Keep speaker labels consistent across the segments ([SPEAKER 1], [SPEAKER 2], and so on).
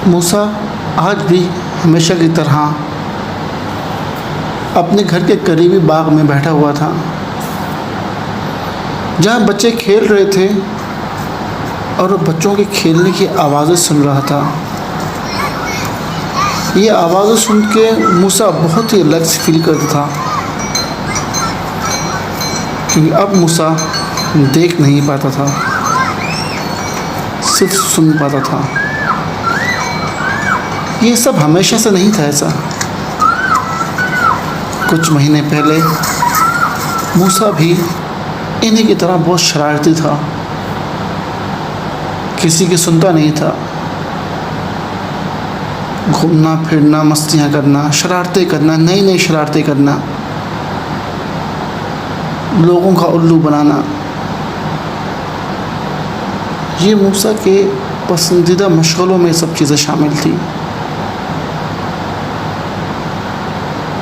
[SPEAKER 1] मूसा आज भी हमेशा की तरह अपने घर के करीबी बाग में बैठा हुआ था, जहाँ बच्चे खेल रहे थे और बच्चों के खेलने की आवाज़ें सुन रहा था। ये आवाज़ें सुन के मूसा बहुत ही अलग से फील करता था, क्योंकि अब मूसा देख नहीं पाता था, सिर्फ सुन पाता था। ये सब हमेशा से नहीं था ऐसा। कुछ महीने पहले मूसा भी इन्हीं की तरह बहुत शरारती था, किसी की सुनता नहीं था। घूमना फिरना, मस्तियाँ करना, शरारतें करना, नई नई शरारतें करना, लोगों का उल्लू बनाना, ये मूसा के पसंदीदा मशगलों में सब चीज़ें शामिल थी।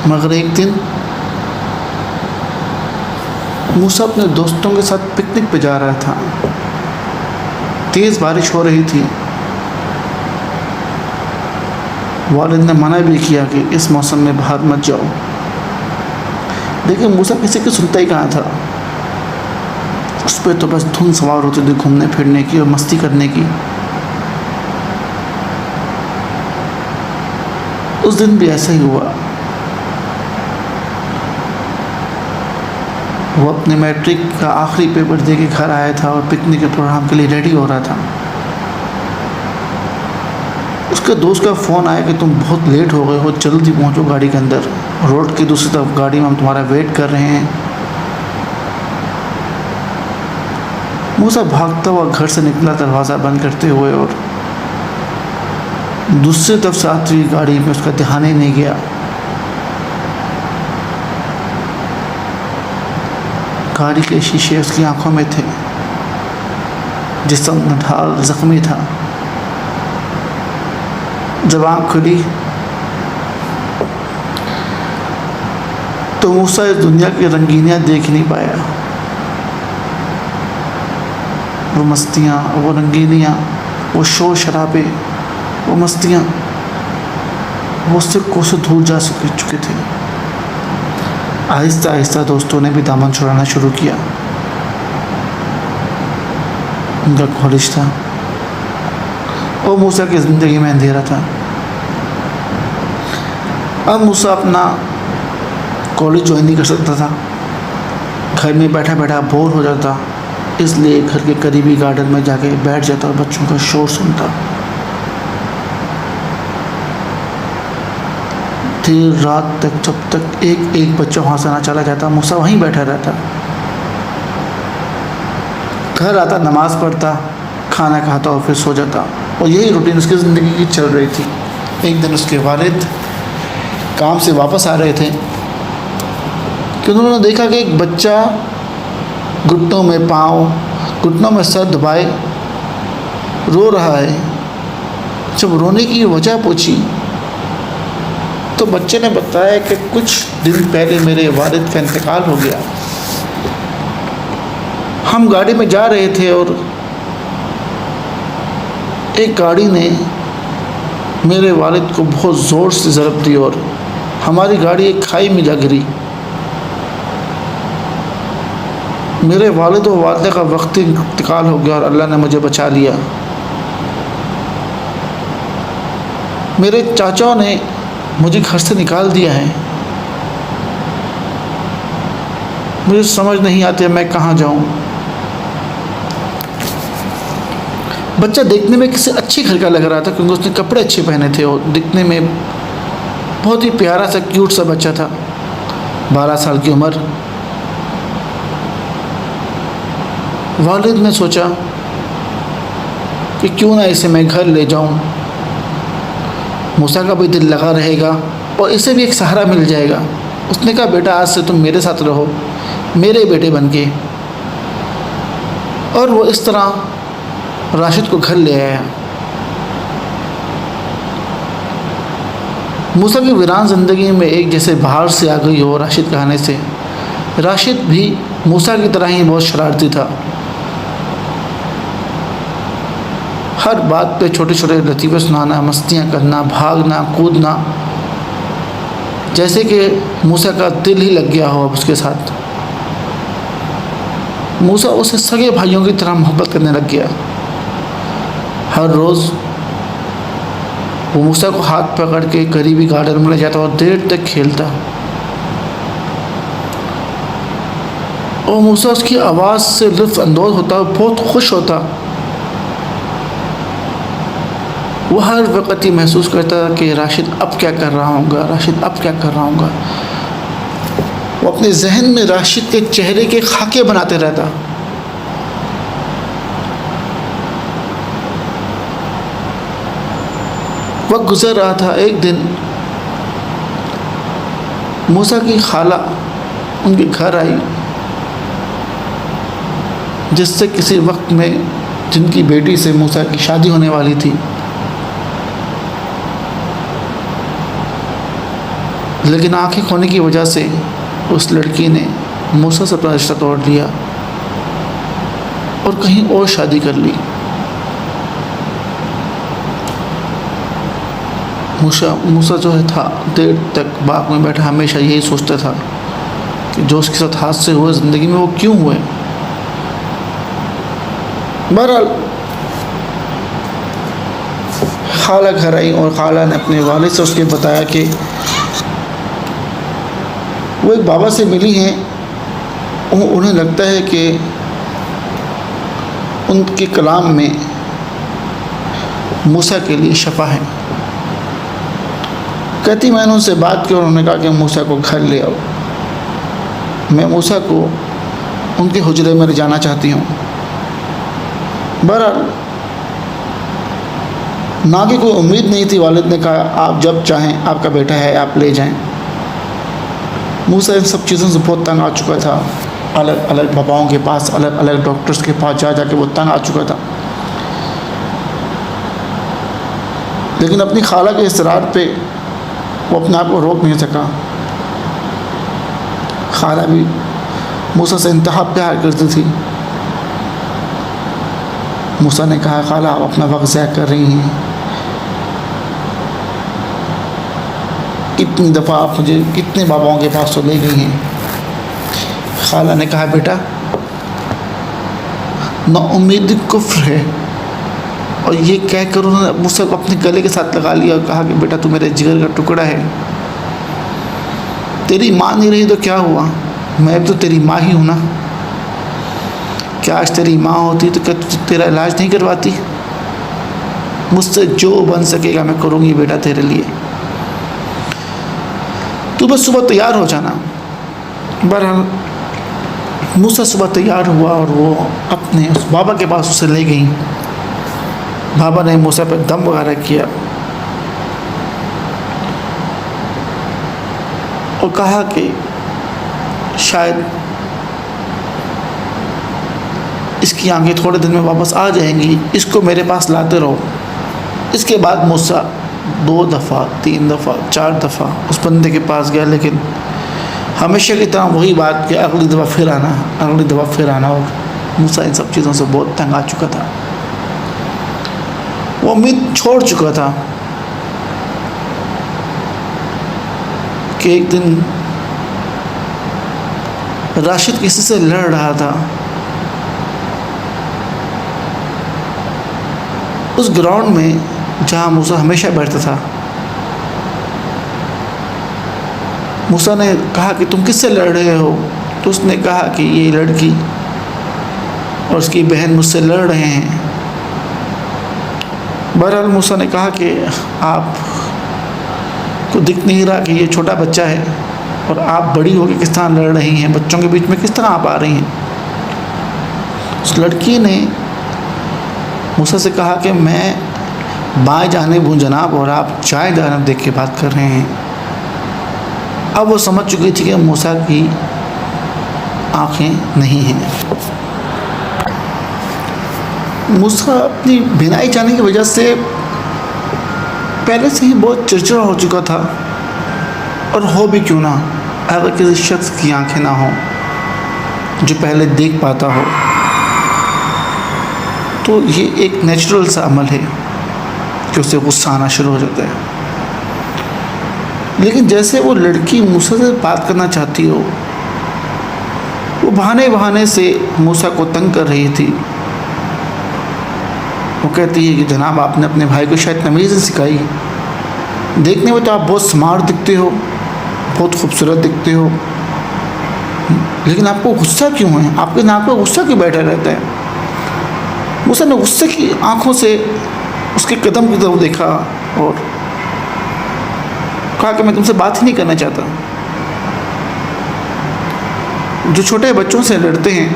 [SPEAKER 1] मगर एक दिन मूसा अपने दोस्तों के साथ पिकनिक पे जा रहा था। तेज़ बारिश हो रही थी। वालिद ने मना भी किया कि इस मौसम में बाहर मत जाओ, लेकिन मूसा किसी की सुनता ही कहाँ था। उस पर तो बस धुन सवार होती थी घूमने फिरने की और मस्ती करने की। उस दिन भी ऐसा ही हुआ। वो अपने मैट्रिक का आखिरी पेपर दे के घर आया था और पिकनिक के प्रोग्राम के लिए रेडी हो रहा था। उसके दोस्त का फ़ोन आया कि तुम बहुत लेट हो गए हो, जल्दी पहुंचो गाड़ी के अंदर, रोड की दूसरी तरफ गाड़ी में हम तुम्हारा वेट कर रहे हैं। मूसा भागता हुआ घर से निकला, दरवाज़ा बंद करते हुए, और दूसरी तरफ से आती हुई गाड़ी में उसका ध्यान ही नहीं गया। गाड़ी के शीशे उसकी आंखों में थे। जिस्म नढाल ज़ख्मी था। जब आँख खुली तो मूसा इस दुनिया की रंगीनियाँ देख नहीं पाया। वो मस्तियाँ, वो रंगीनियाँ, वो शोर शराबे, वो मस्तियाँ, वो उससे कोसों दूर जा चुके थे। आहिस्ता आहिस्ता दोस्तों ने भी दामन छुड़ाना शुरू किया। उनका कॉलेज था और मूसा की ज़िंदगी में अंधेरा था। अब मूसा अपना कॉलेज ज्वाइन नहीं कर सकता था। घर में बैठा बैठा बोर हो जाता, इसलिए घर के करीबी गार्डन में जाके बैठ जाता और बच्चों का शोर सुनता। देर रात तक, जब तक एक एक बच्चा वहाँ से ना चला जाता, मूसा वहीं बैठा रहता। घर आता, नमाज़ पढ़ता, खाना खाता और फिर सो जाता, और यही रूटीन उसकी ज़िंदगी की चल रही थी। एक दिन उसके वालिद काम से वापस आ रहे थे कि उन्होंने देखा कि एक बच्चा घुटनों में पाँव, घुटनों में सर दबाए रो रहा है। जब रोने की वजह पूछी तो बच्चे ने बताया कि कुछ दिन पहले मेरे वालिद का इंतकाल हो गया। हम गाड़ी में जा रहे थे और एक गाड़ी ने मेरे वालिद को बहुत ज़ोर से ज़रब दी और हमारी गाड़ी एक खाई में जा गिरी। मेरे वालिद और वालिदा का वक्ती इंतकाल हो गया और अल्लाह ने मुझे बचा लिया। मेरे चाचाओं ने मुझे घर से निकाल दिया है। मुझे समझ नहीं आती मैं कहाँ जाऊँ। बच्चा देखने में किसी अच्छे घर का लग रहा था, क्योंकि उसने कपड़े अच्छे पहने थे और दिखने में बहुत ही प्यारा सा क्यूट सा बच्चा था। 12 साल की उम्र। वालिद ने सोचा कि क्यों ना इसे मैं घर ले जाऊं, मूसा का भी दिल लगा रहेगा और इसे भी एक सहारा मिल जाएगा। उसने कहा, बेटा आज से तुम मेरे साथ रहो, मेरे बेटे बन के। और वो इस तरह राशिद को घर ले आया। मूसा की वीरान ज़िंदगी में एक जैसे बाहर से आ गई हो राशिद के आने से। राशिद भी मूसा की तरह ही बहुत शरारती था। हर बात पे छोटे छोटे लतीफ़े सुनाना, मस्तियाँ करना, भागना कूदना, जैसे कि मूसा का दिल ही लग गया हो अब उसके साथ। मूसा उसे सगे भाइयों की तरह मोहब्बत करने लग गया। हर रोज़ वो मूसा को हाथ पकड़ के करीबी गार्डन में ले जाता और देर तक खेलता, और मूसा उसकी आवाज़ से लुत्फ़ अंदोज़ होता और बहुत खुश होता। वह हर वक्त ही महसूस करता कि राशिद अब क्या कर रहा होगा, राशिद अब क्या कर रहा होगा। वो अपने जहन में राशिद के चेहरे के खाके बनाते रहता। वक्त गुजर रहा था। एक दिन मूसा की खाला उनके घर आई, जिससे किसी वक्त में जिनकी बेटी से मूसा की शादी होने वाली थी, लेकिन आंखें खोने की वजह से उस लड़की ने मूसा से अपना रिश्ता तोड़ लिया और कहीं और शादी कर ली। मूसा जो है था देर तक बाग में बैठा हमेशा यही सोचता था कि जो उसके साथ हादसे हुए ज़िंदगी में वो क्यों हुए। बहरहाल खाला घर आई और खाला ने अपने वालिद से उसके बताया कि वो एक बाबा से मिली हैं, उन्हें लगता है कि उनके कलाम में मूसा के लिए शफा है। कहती मैंने उनसे बात की और उन्होंने कहा कि मूसा को घर ले आओ। मैं मूसा को उनके हुजरे में ले जाना चाहती हूँ। बहरहाल ना कि कोई उम्मीद नहीं थी। वालिद ने कहा आप जब चाहें, आपका बेटा है, आप ले जाएं। मूसा इन सब चीज़ों से बहुत तंग आ चुका था। अलग अलग बाबाओं के पास, अलग अलग डॉक्टर्स के पास जा के वो तंग आ चुका था, लेकिन अपनी खाला के इसरार पे वो अपने आप को रोक नहीं सका। खाला भी मूसा से इंतहा प्यार करती थी। मूसा ने कहा खाला आप अपना वक्त ज़ाया कर रही हैं, कितनी दफ़ा आप मुझे कितने बाबाओं के पास तो ले गई हैं। खाला ने कहा बेटा नाउम्मीदी कुफ्र है, और ये कह कर उन्होंने मूसा को अपने गले के साथ लगा लिया और कहा कि बेटा तू मेरे जिगर का टुकड़ा है। तेरी माँ नहीं रही तो क्या हुआ, मैं तो तेरी माँ ही हूँ ना। क्या आज तेरी माँ होती तो क्या तेरा इलाज नहीं करवाती। मुझसे जो बन सकेगा मैं करूँगी बेटा तेरे लिए, तू बस सुबह तैयार हो जाना। बहरहाल मूसा सुबह तैयार हुआ और वो अपने उस बाबा के पास उसे ले गई। बाबा ने मूसा पर दम वगैरह किया और कहा कि शायद इसकी आंखें थोड़े दिन में वापस आ जाएंगी, इसको मेरे पास लाते रहो। इसके बाद मूसा 2 दफ़ा 3 दफ़ा 4 दफ़ा उस बंदे के पास गया, लेकिन हमेशा की तरह वही बात कि अगली दफ़ा फिर आना, अगली दफ़ा फिर आना। और मूसा इन सब चीज़ों से बहुत तंग आ चुका था। वो उम्मीद छोड़ चुका था कि एक दिन राशिद किसी से लड़ रहा था। उस ग्राउंड में जहाँ मूसा हमेशा बैठता था, मूसा ने कहा कि तुम किससे लड़ रहे हो। तो उसने कहा कि ये लड़की और उसकी बहन मुझसे लड़ रहे हैं। बहरहाल मूसा ने कहा कि आप को दिख नहीं रहा कि ये छोटा बच्चा है और आप बड़ी होकर किस तरह लड़ रही हैं, बच्चों के बीच में किस तरह आप आ रही हैं। उस लड़की ने मूसा से कहा कि मैं बाएं जानिब हूँ जनाब और आप दाएं जानिब देख के बात कर रहे हैं। अब वो समझ चुकी थी कि मूसा की आँखें नहीं हैं। मूसा अपनी बिनाई जाने की वजह से पहले से ही बहुत चिड़चिड़ा हो चुका था, और हो भी क्यों ना, अगर किसी शख्स की आंखें ना हो जो पहले देख पाता हो तो ये एक नेचुरल सा अमल है कि उसे गुस्सा आना शुरू हो जाता है। लेकिन जैसे वो लड़की मूसा से बात करना चाहती हो, वो बहाने बहाने से मूसा को तंग कर रही थी। वो कहती है कि जनाब, आपने अपने भाई को शायद तमीज़ नहीं सिखाई। देखने में तो आप बहुत स्मार्ट दिखते हो, बहुत खूबसूरत दिखते हो, लेकिन आपको गुस्सा क्यों है? आपके नाक पर गुस्सा क्यों बैठा रहता है? मूसा ने गुस्से की आंखों से उसके कदम की तरफ देखा और कहा कि मैं तुमसे बात ही नहीं करना चाहता। जो छोटे बच्चों से लड़ते हैं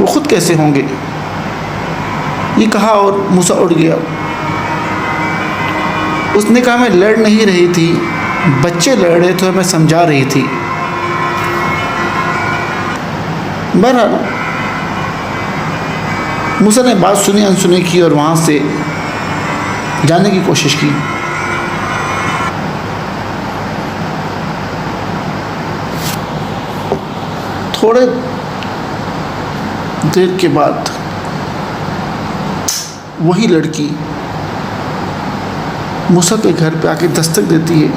[SPEAKER 1] वो खुद कैसे होंगे? ये कहा और मूसा उड़ गया। उसने कहा, मैं लड़ नहीं रही थी, बच्चे लड़ रहे थे, मैं समझा रही थी। बहरहाल मूसा ने बात सुनी अनसुनी की और वहाँ से जाने की कोशिश की। थोड़े देर के बाद वही लड़की मूसा के घर पे आके दस्तक देती है।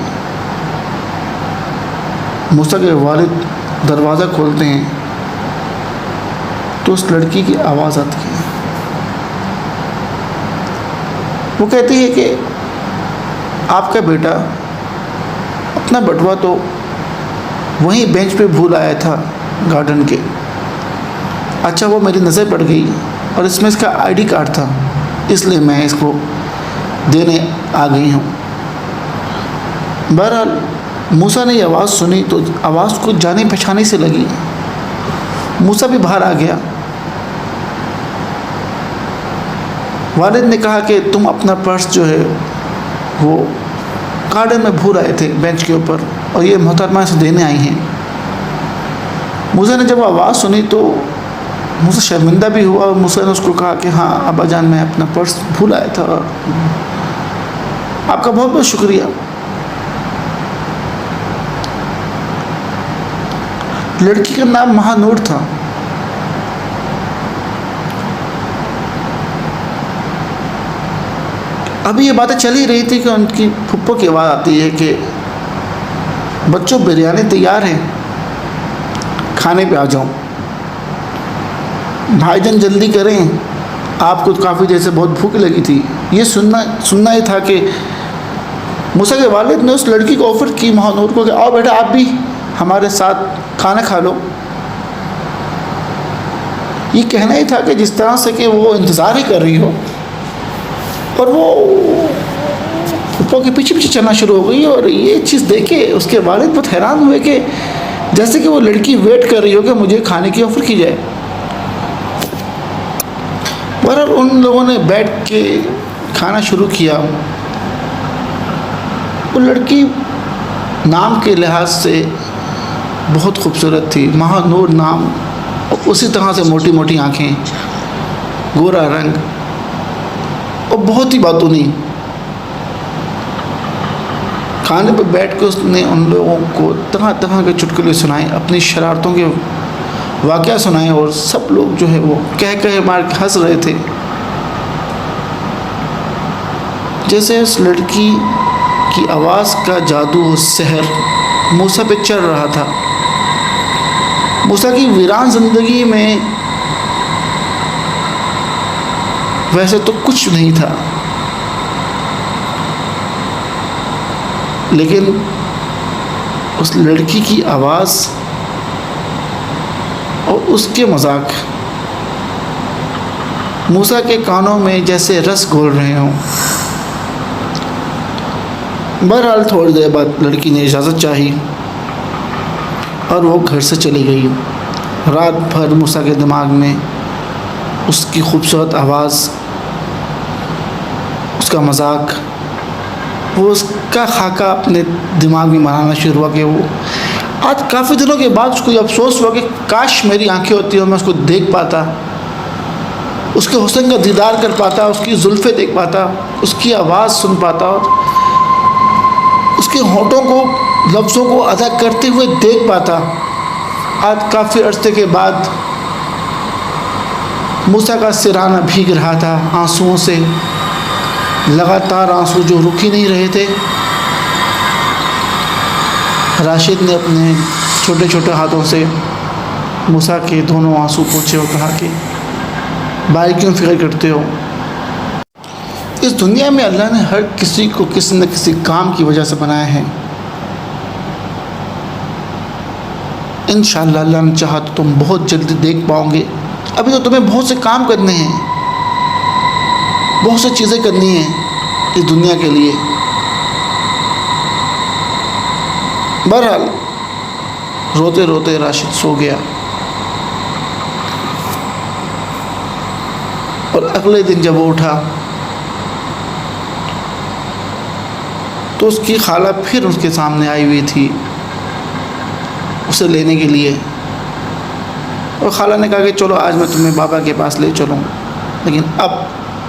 [SPEAKER 1] मूसा के वालिद दरवाज़ा खोलते हैं तो उस लड़की की आवाज़ आती है। वो कहती है कि आपका बेटा अपना बटुआ तो वहीं बेंच पे भूल आया था गार्डन के। अच्छा, वो मेरी नज़र पड़ गई और इसमें इसका आईडी कार्ड था, इसलिए मैं इसको देने आ गई हूँ। बहरहाल मूसा ने ये आवाज़ सुनी तो आवाज़ को जाने पहचाने से लगी। मूसा भी बाहर आ गया। वालिद ने कहा कि तुम अपना पर्स जो है वो गार्डन में भूल आए थे बेंच के ऊपर और ये मोहतरमा से देने आई हैं। मूसा ने जब आवाज़ सुनी तो मूसा शर्मिंदा भी हुआ और मूसा ने उसको कहा कि हाँ अब्बा जान, मैं अपना पर्स भूल आया था, आपका बहुत बहुत शुक्रिया। लड़की का नाम महानूर था। अभी ये बातें चल ही रही थी कि उनकी फुप्पो की आवाज़ आती है कि बच्चों, बिरयानी तैयार है, खाने पे आ जाओ। भाईजान जल्दी करें, आपको तो काफ़ी देर से बहुत भूख लगी थी। ये सुनना ही था कि मूसा के वालिद ने उस लड़की को ऑफ़र की महानूर को कि आओ बेटा, आप भी हमारे साथ खाना खा लो। ये कहना ही था कि जिस तरह से कि वो इंतज़ार ही कर रही हो और वो फुप्पो के पीछे पीछे चलना शुरू हो गई। और ये चीज़ देखे उसके वालिद बहुत हैरान हुए कि जैसे कि वो लड़की वेट कर रही हो कि मुझे खाने की ऑफ़र की जाए। बहरहाल उन लोगों ने बैठ के खाना शुरू किया। वो लड़की नाम के लिहाज से बहुत खूबसूरत थी, महानूर नाम, और उसी तरह से मोटी मोटी आँखें, गोरा रंग और बहुत ही बातूनी। खाने पर बैठ के उसने उन लोगों को तरह तरह के चुटकुले सुनाए, अपनी शरारतों के वाक़या सुनाए और सब लोग जो है वो कह कह मार के हंस रहे थे। जैसे उस लड़की की आवाज़ का जादू और सहर मूसा पे चढ़ रहा था। मूसा की वीरान ज़िंदगी में वैसे तो कुछ नहीं था, लेकिन उस लड़की की आवाज़ और उसके मजाक मूसा के कानों में जैसे रस घोल रहे हों। बहरहाल थोड़ी देर बाद लड़की ने इजाज़त चाही और वो घर से चली गई। रात भर मूसा के दिमाग में उसकी खूबसूरत आवाज़, उसका मजाक, वो उसका खाका अपने दिमाग में बनाना शुरू हुआ कि वो आज काफ़ी दिनों के बाद उसको अफसोस हुआ कि काश मेरी आंखें होती और मैं उसको देख पाता, उसके हुस्न का दीदार कर पाता, उसकी जुल्फ़ें देख पाता, उसकी आवाज़ सुन पाता और उसके होठों को, लफ्ज़ों को अदा करते हुए देख पाता। आज काफ़ी अरसे के बाद मूसा का सिराना भीग रहा था आंसुओं से, लगातार आंसू जो रुक ही नहीं रहे थे। राशिद ने अपने छोटे छोटे हाथों से मूसा के दोनों आंसू पोंछे और कहा कि भाई क्यों फिक्र करते हो। इस दुनिया में अल्लाह ने हर किसी को किसी न किसी काम की वजह से बनाया है। इंशाअल्लाह अल्लाह ने चाहा तो तुम बहुत जल्दी देख पाओगे। अभी तो तुम्हें बहुत से काम करने हैं, बहुत सी चीज़ें करनी हैं इस दुनिया के लिए। बहरहाल रोते रोते राशिद सो गया और अगले दिन जब वो उठा तो उसकी खाला फिर उसके सामने आई हुई थी उसे लेने के लिए। और खाला ने कहा कि चलो आज मैं तुम्हें बाबा के पास ले चलूँ, लेकिन अब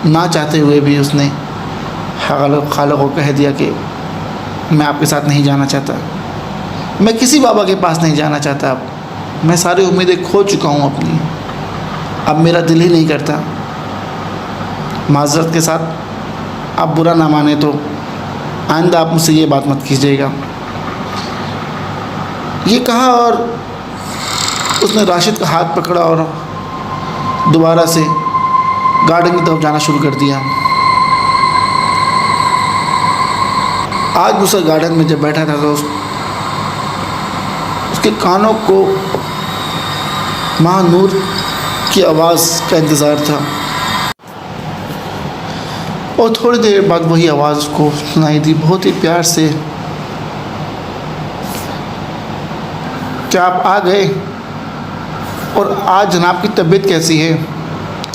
[SPEAKER 1] ना चाहते हुए भी उसने खाला को कह दिया कि मैं आपके साथ नहीं जाना चाहता, मैं किसी बाबा के पास नहीं जाना चाहता। अब मैं सारी उम्मीदें खो चुका हूँ अपनी, अब मेरा दिल ही नहीं करता। माज़रत के साथ आप बुरा ना माने तो आइंदा आप मुझसे ये बात मत कीजिएगा। ये कहा और उसने राशिद का हाथ पकड़ा और दोबारा से गार्डन की तरफ जाना शुरू कर दिया। आज दूसरा गार्डन में जब बैठा था तो उसके कानों को महानूर की आवाज़ का इंतज़ार था और थोड़ी देर बाद वही आवाज़ को सुनाई दी बहुत ही प्यार से, क्या आप आ गए? और आज जनाब की तबीयत कैसी है?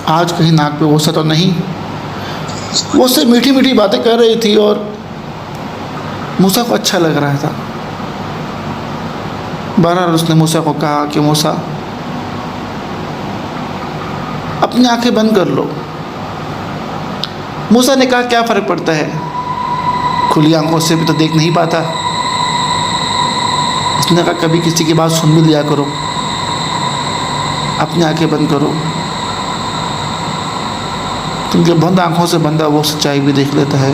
[SPEAKER 1] आज कहीं नाक पे गुस्सा तो नहीं? वो उससे मीठी मीठी बातें कर रही थी और मूसा को अच्छा लग रहा था। बहरहाल उसने मूसा को कहा कि मूसा अपनी आंखें बंद कर लो। मूसा ने कहा क्या फ़र्क पड़ता है, खुली आंखों से भी तो देख नहीं पाता। उसने कहा कभी किसी की बात सुन भी लिया करो, अपनी आंखें बंद करो, क्योंकि बंद आंखों से बंदा वो सच्चाई भी देख लेता है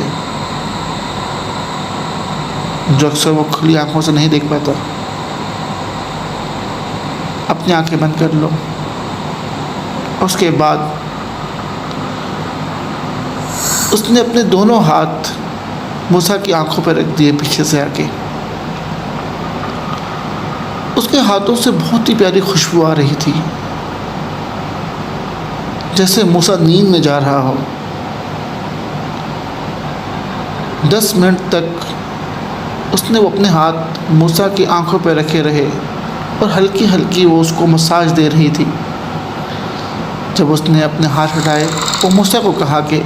[SPEAKER 1] जो अक्सर वो खुली आंखों से नहीं देख पाता। अपनी आंखें बंद कर लो। उसके बाद उसने अपने दोनों हाथ मूसा की आंखों पर रख दिए पीछे से आके। उसके हाथों से बहुत ही प्यारी खुशबू आ रही थी, जैसे मूसा नींद में जा रहा हो। 10 मिनट तक उसने वो अपने हाथ मूसा की आंखों पर रखे रहे और हल्की हल्की वो उसको मसाज दे रही थी। जब उसने अपने हाथ हटाए वो मूसा को कहा कि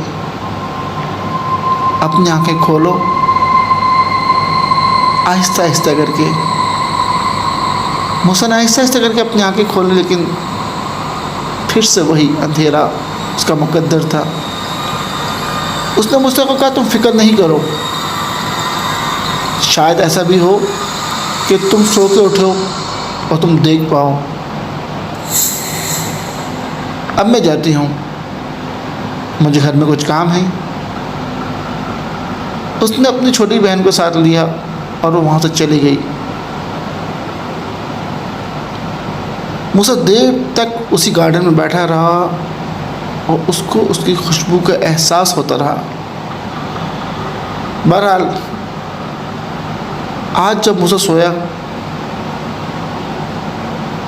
[SPEAKER 1] अपनी आंखें खोलो, आहिस्ता आहिस्ता करके। मूसा ने आहिस्ता आहिस्ता करके अपनी आंखें खोली, लेकिन फिर से वही अंधेरा उसका मुकद्दर था। उसने मूसा को कहा तुम फिक्र नहीं करो, शायद ऐसा भी हो कि तुम सो के उठो और तुम देख पाओ। अब मैं जाती हूँ, मुझे घर में कुछ काम है। उसने अपनी छोटी बहन को साथ लिया और वो वहाँ से चली गई। मूसा देर तक उसी गार्डन में बैठा रहा और उसको उसकी खुशबू का एहसास होता रहा। बहरहाल आज जब मूसा सोया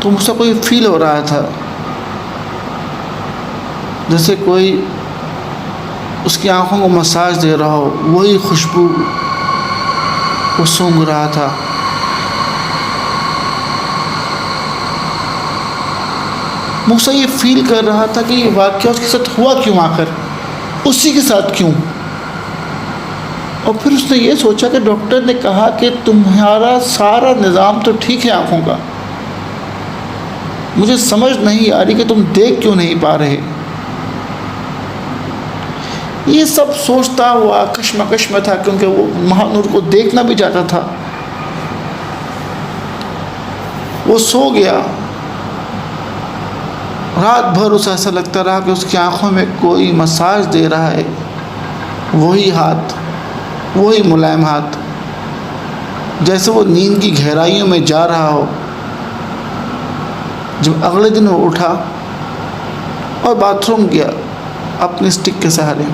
[SPEAKER 1] तो मूसा को ये फील हो रहा था जैसे कोई उसकी आंखों को मसाज दे रहा हो, वही खुशबू वो सूंघ रहा था। मूसा ये फील कर रहा था कि ये वाक़या उसके साथ हुआ क्यों, आकर उसी के साथ क्यों। और फिर उसने ये सोचा कि डॉक्टर ने कहा कि तुम्हारा सारा निज़ाम तो ठीक है आँखों का, मुझे समझ नहीं आ रही कि तुम देख क्यों नहीं पा रहे। ये सब सोचता हुआ कश्मकश में था, क्योंकि वो महानूर को देखना भी चाहता था। वो सो गया रात भर उसे ऐसा लगता रहा कि उसकी आंखों में कोई मसाज दे रहा है, वही हाथ, वही मुलायम हाथ, जैसे वो नींद की गहराइयों में जा रहा हो। जब अगले दिन वो उठा और बाथरूम गया अपने स्टिक के सहारे,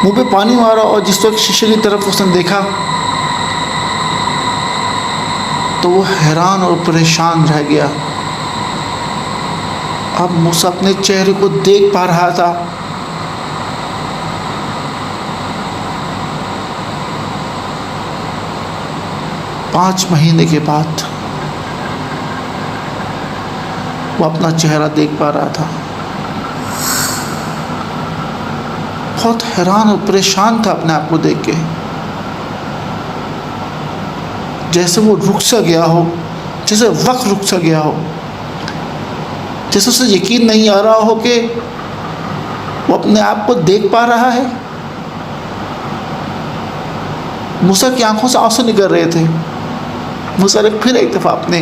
[SPEAKER 1] मुंह पे पानी मारा और जिस वक्त शीशे की तरफ उसने देखा तो वो हैरान और परेशान रह गया। अब मूसा अपने चेहरे को देख पा रहा था। पाँच महीने के बाद वो अपना चेहरा देख पा रहा था। बहुत हैरान और परेशान था अपने आप को देख के, जैसे वो रुक सा गया हो, जैसे वक्त रुक सा गया हो, जैसे उसे यकीन नहीं आ रहा हो कि वो अपने आप को देख पा रहा है। मूसा की आंखों से आंसू निकल रहे थे। मूसा ने फिर एक दफ़ा अपने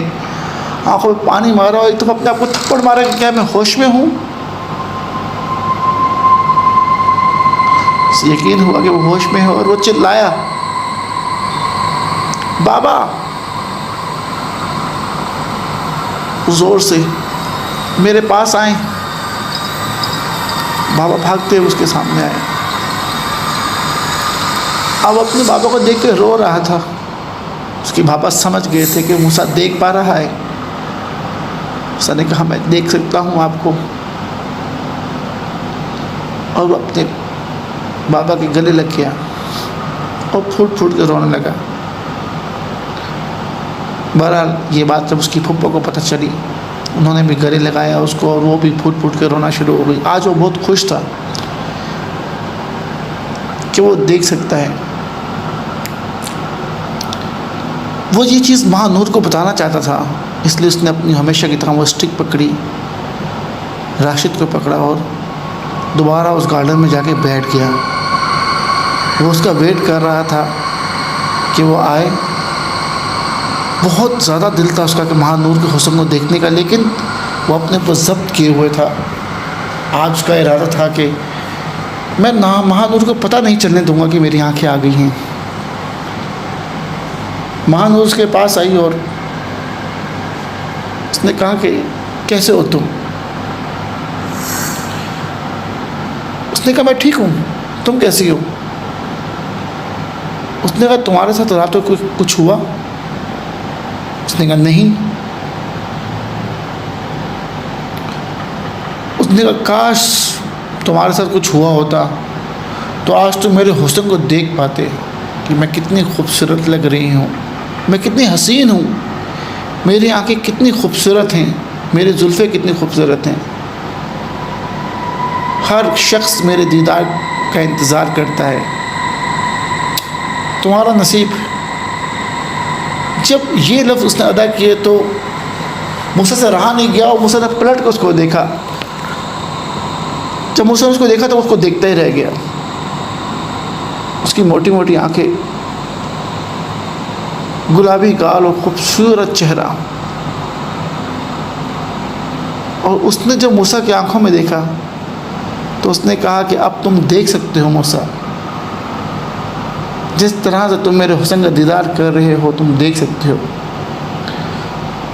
[SPEAKER 1] आंखों में पानी मारा और एक दफ़ा अपने आप को थप्पड़ मारा कि क्या मैं होश में हूँ। यकीन हुआ कि वो होश में है और वो चिल्लाया, बाबा, जोर से मेरे पास आए। बाबा भागते हुए उसके सामने आए। अब अपने बाबा को देख के रो रहा था। उसके बाबा समझ गए थे कि मूसा देख पा रहा है। मूसा ने कहा, मैं देख सकता हूँ आपको, और अपने बाबा के गले लग गया और फूट फूट के रोने लगा। बहरहाल ये बात जब उसकी फुप्पो को पता चली, उन्होंने भी गले लगाया उसको और वो भी फूट फूट के रोना शुरू हो गई। आज वो बहुत खुश था कि वो देख सकता है। वो ये चीज़ महानूर को बताना चाहता था, इसलिए उसने अपनी हमेशा की तरह वो स्टिक पकड़ी, राशिद को पकड़ा और दोबारा उस गार्डन में जाके बैठ गया। वो उसका वेट कर रहा था कि वो आए। बहुत ज़्यादा दिल था उसका कि महानूर के हुस्न को देखने का, लेकिन वो अपने पर ज़ब्त किए हुए था। आज उसका इरादा था कि मैं ना महानूर को पता नहीं चलने दूंगा कि मेरी आंखें आ गई हैं। महानूर उसके पास आई और उसने कहा कि कैसे हो तुम? उसने कहा, मैं ठीक हूँ, तुम कैसी हो? उसने कहा, तुम्हारे साथ रात को कुछ हुआ? उसने कहा, नहीं। उसने कहा, काश तुम्हारे साथ कुछ हुआ होता तो आज तुम मेरे हुस्न को देख पाते कि मैं कितनी खूबसूरत लग रही हूँ, मैं कितनी हसीन हूँ, मेरी आंखें कितनी खूबसूरत हैं, मेरी जुल्फ़ें कितनी खूबसूरत हैं। हर शख्स मेरे दीदार का इंतज़ार करता है। तुम्हारा नसीब। जब ये लफ्ज़ उसने अदा किए तो मूसा से रहा नहीं गया और मूसा ने पलट कर उसको देखा। जब मूसा ने उसको देखा तो उसको देखता ही रह गया। उसकी मोटी मोटी आंखें, गुलाबी गाल और खूबसूरत चेहरा। और उसने जब मूसा की आंखों में देखा तो उसने कहा कि अब तुम देख सकते हो मूसा, जिस तरह से तुम मेरे हुस्न का दीदार कर रहे हो तुम देख सकते हो।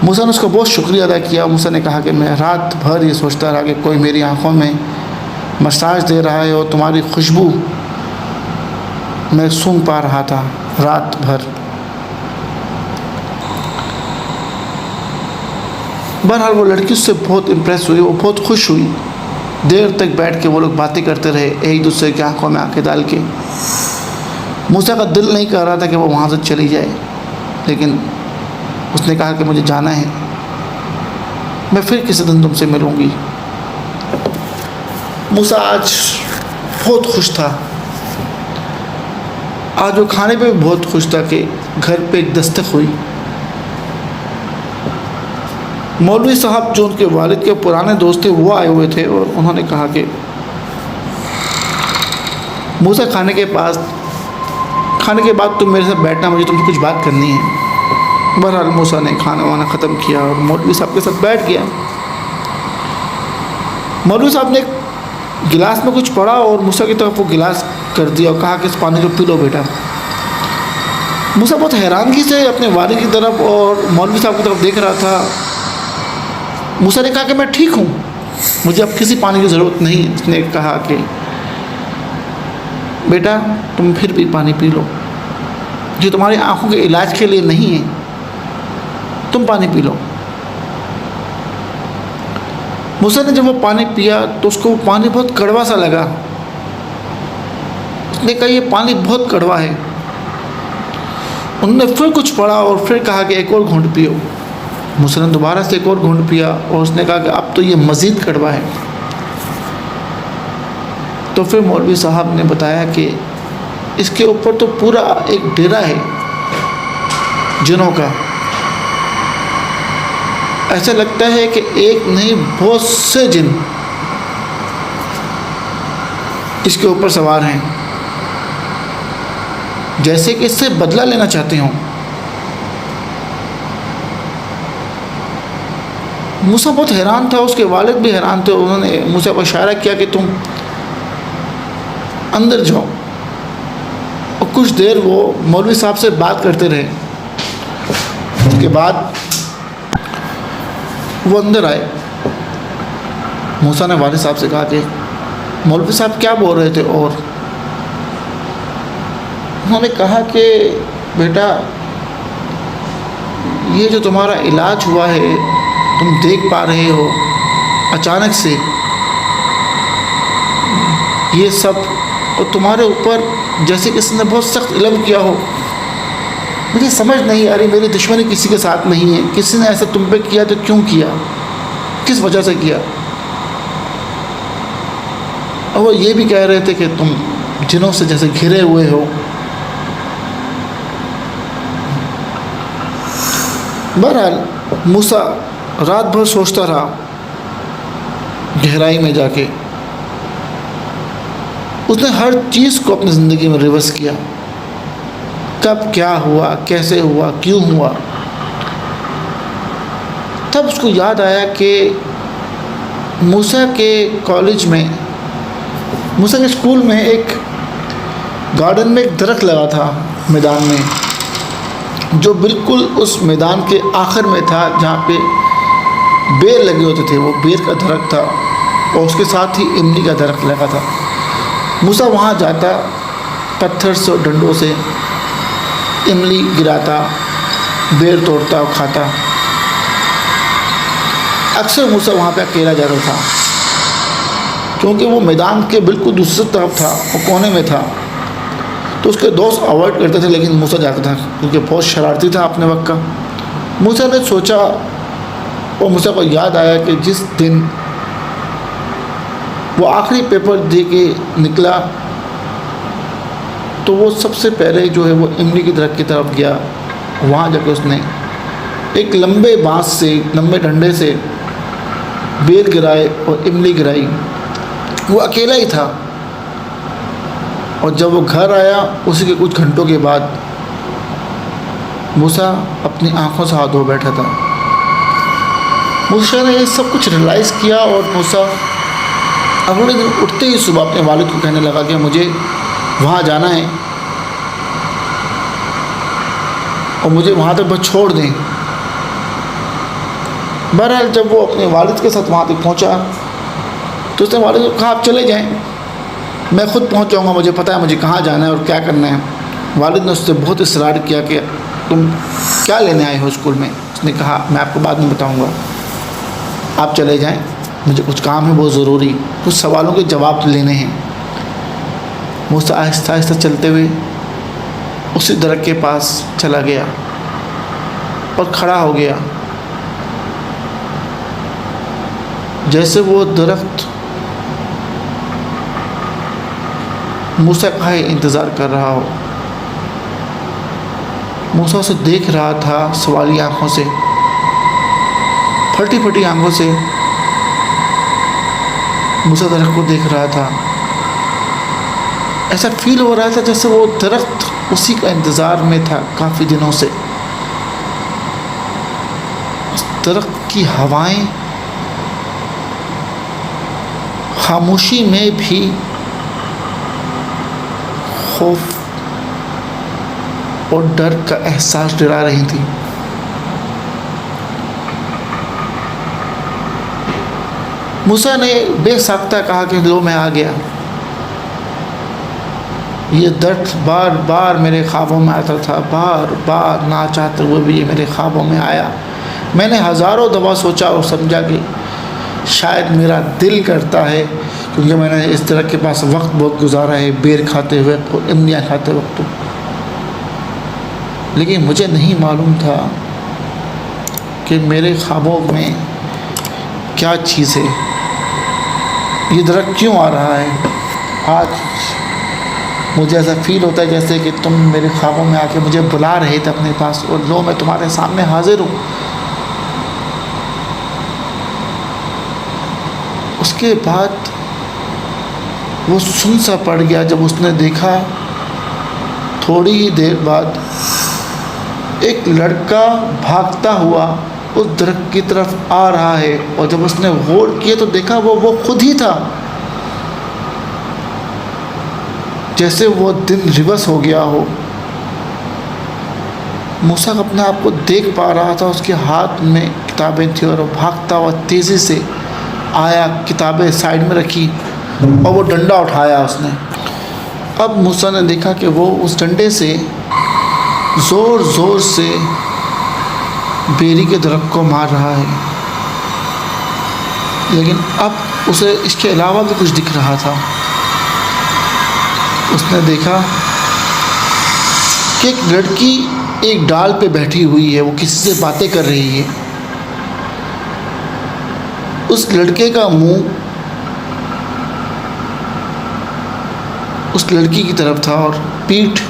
[SPEAKER 1] मूसा ने उसका बहुत शुक्रिया अदा किया। मूसा ने कहा कि मैं रात भर ये सोचता रहा कि कोई मेरी आंखों में मसाज दे रहा है और तुम्हारी खुशबू मैं सूंघ पा रहा था रात भर। बहरहाल वो लड़की उससे बहुत इम्प्रेस हुई, वो बहुत खुश हुई। देर तक बैठ के वो लोग बातें करते रहे, एक दूसरे की आंखों में आंखें डाल के। मूसा का दिल नहीं कर रहा था कि वो वहाँ से चली जाए, लेकिन उसने कहा कि मुझे जाना है, मैं फिर किसी दिन तुमसे मिलूँगी। मूसा आज बहुत खुश था। आज वो खाने पे भी बहुत खुश था कि घर पे एक दस्तक हुई। मौलवी साहब जो उनके वालिद के पुराने दोस्त थे वो आए हुए थे और उन्होंने कहा कि मूसा खाने के बाद तुम मेरे साथ बैठना, मुझे तुमसे कुछ बात करनी है। बहरहाल मूसा ने खाना वाना ख़त्म किया और मौलवी साहब के साथ बैठ गया। मौलवी साहब ने एक गिलास में कुछ पड़ा और मूसा की तरफ वो गिलास कर दिया और कहा कि इस पानी को पी लो बेटा। मूसा बहुत हैरानगी से अपने वालिद की तरफ और मौलवी साहब की तरफ देख रहा था। मूसा ने कहा कि मैं ठीक हूँ, मुझे अब किसी पानी की ज़रूरत नहीं। उसने कहा कि बेटा तुम फिर भी पानी पी लो, जो तुम्हारी आँखों के इलाज के लिए नहीं है, तुम पानी पी लो। मूसा ने जब वो पानी पिया तो उसको वो पानी बहुत कड़वा सा लगा। उसने कहा ये पानी बहुत कड़वा है। उन्होंने फिर कुछ पढ़ा और फिर कहा कि एक और घूंट पियो। मूसा ने दोबारा से एक और घूंट पिया और उसने कहा कि अब तो ये मज़ीद कड़वा है। तो फिर मौलवी साहब ने बताया कि इसके ऊपर तो पूरा एक डेरा है जिनों का। ऐसा लगता है कि एक नहीं बहुत से जिन इसके ऊपर सवार हैं, जैसे कि इससे बदला लेना चाहते हों। मूसा बहुत हैरान था, उसके वालिद भी हैरान थे। उन्होंने मूसा को इशारा किया कि तुम अंदर जाओ और कुछ देर वो मौलवी साहब से बात करते रहे। उसके बाद वो अंदर आए। मूसा ने वालिद साहब से कहा कि मौलवी साहब क्या बोल रहे थे, और उन्होंने कहा कि बेटा ये जो तुम्हारा इलाज हुआ है, तुम देख पा रहे हो अचानक से ये सब, और तुम्हारे ऊपर जैसे किसी ने बहुत सख्त इल्म किया हो। मुझे समझ नहीं आ रही, मेरी दुश्मनी किसी के साथ नहीं है, किसी ने ऐसा तुम पे किया तो क्यों किया, किस वजह से किया। और वो ये भी कह रहे थे कि तुम जिनों से जैसे घिरे हुए हो। बहरहाल मूसा रात भर सोचता रहा, गहराई में जाके उसने हर चीज़ को अपनी ज़िंदगी में रिवर्स किया। कब क्या हुआ, कैसे हुआ, क्यों हुआ। तब उसको याद आया कि मूसा के कॉलेज में, मूसा के स्कूल में एक गार्डन में एक दरख्त लगा था मैदान में, जो बिल्कुल उस मैदान के आखिर में था जहाँ पे बेर लगे होते थे। वो बेर का दरख्त था और उसके साथ ही इमली का दरख्त लगा था। मूसा वहाँ जाता, पत्थर से और डंडों से इमली गिराता, बेर तोड़ता और खाता। अक्सर मूसा वहाँ पे अकेला जाता था, क्योंकि वो मैदान के बिल्कुल दूसरी तरफ था, वो कोने में था। तो उसके दोस्त अवॉइड करते थे, लेकिन मूसा जाता था क्योंकि बहुत शरारती था अपने वक्त का। मूसा ने सोचा, और मूसा को याद आया कि जिस दिन वो आखिरी पेपर दे के निकला तो वो सबसे पहले जो है वो इमली की दरख्त की तरफ गया। वहाँ जाकर उसने एक लंबे बांस से, लंबे डंडे से बेर गिराए और इमली गिराई। वो अकेला ही था। और जब वो घर आया उसी के कुछ घंटों के बाद मूसा अपनी आंखों से हाथ धो बैठा था। मूसा ने ये सब कुछ रियलाइज़ किया और मूसा अगले दिन उठते ही सुबह अपने वालिद को कहने लगा कि मुझे वहाँ जाना है और मुझे वहाँ तक बस छोड़ दें। बहरहाल जब वो अपने वालिद के साथ वहाँ तक पहुँचा तो उसने वालिद को कहा आप चले जाएं, मैं ख़ुद पहुँच जाऊँगा, मुझे पता है मुझे कहाँ जाना है और क्या करना है। वालिद ने उससे बहुत इसरार किया कि तुम क्या लेने आए हो स्कूल में। उसने कहा मैं आपको बाद में बताऊँगा, आप चले जाएं, मुझे कुछ काम है बहुत ज़रूरी, कुछ सवालों के जवाब लेने हैं। मूसा आहिस्ता आहिस्ता चलते हुए उसी दरख्त के पास चला गया और खड़ा हो गया, जैसे वो दरख्त मूसा का इंतज़ार कर रहा हो। मूसा उसे देख रहा था सवाली आँखों से, फटी फटी आँखों से मूसा दरख्त को देख रहा था। ऐसा फील हो रहा था जैसे वो दरख्त उसी का इंतज़ार में था काफ़ी दिनों से। दरख्त की हवाएं खामोशी में भी खौफ और डर का एहसास दिला रही थी। मूसा ने बेसाख्ता कहा कि लो मैं आ गया। ये दर्द बार बार मेरे ख्वाबों में आता था, बार बार ना चाहते हुए भी ये मेरे ख्वाबों में आया। मैंने हज़ारों दफ़ा सोचा और समझा कि शायद मेरा दिल करता है, क्योंकि मैंने इस तरह के पास वक्त बहुत गुजारा है बेर खाते हुए और इमलियाँ खाते वक्त। लेकिन मुझे नहीं मालूम था कि मेरे ख्वाबों में क्या चीज़ है, ये दरख्त क्यों आ रहा है। आज मुझे ऐसा फ़ील होता है जैसे कि तुम मेरे ख्वाबों में आके मुझे बुला रहे थे अपने पास, और लो मैं तुम्हारे सामने हाजिर हूँ। उसके बाद वो सुन सा पड़ गया जब उसने देखा थोड़ी ही देर बाद एक लड़का भागता हुआ उस दरख्त की तरफ आ रहा है। और जब उसने गौर किया तो देखा वो खुद ही था, जैसे वो दिन रिवर्स हो गया हो। मूसा अपने आप को देख पा रहा था, उसके हाथ में किताबें थी और वो भागता हुआ तेज़ी से आया, किताबें साइड में रखी और वो डंडा उठाया उसने। अब मूसा ने देखा कि वो उस डंडे से ज़ोर ज़ोर से बेरी के दरख्त को मार रहा है, लेकिन अब उसे इसके अलावा भी कुछ दिख रहा था। उसने देखा कि एक लड़की एक डाल पे बैठी हुई है, वो किसी से बातें कर रही है। उस लड़के का मुंह उस लड़की की तरफ था और पीठ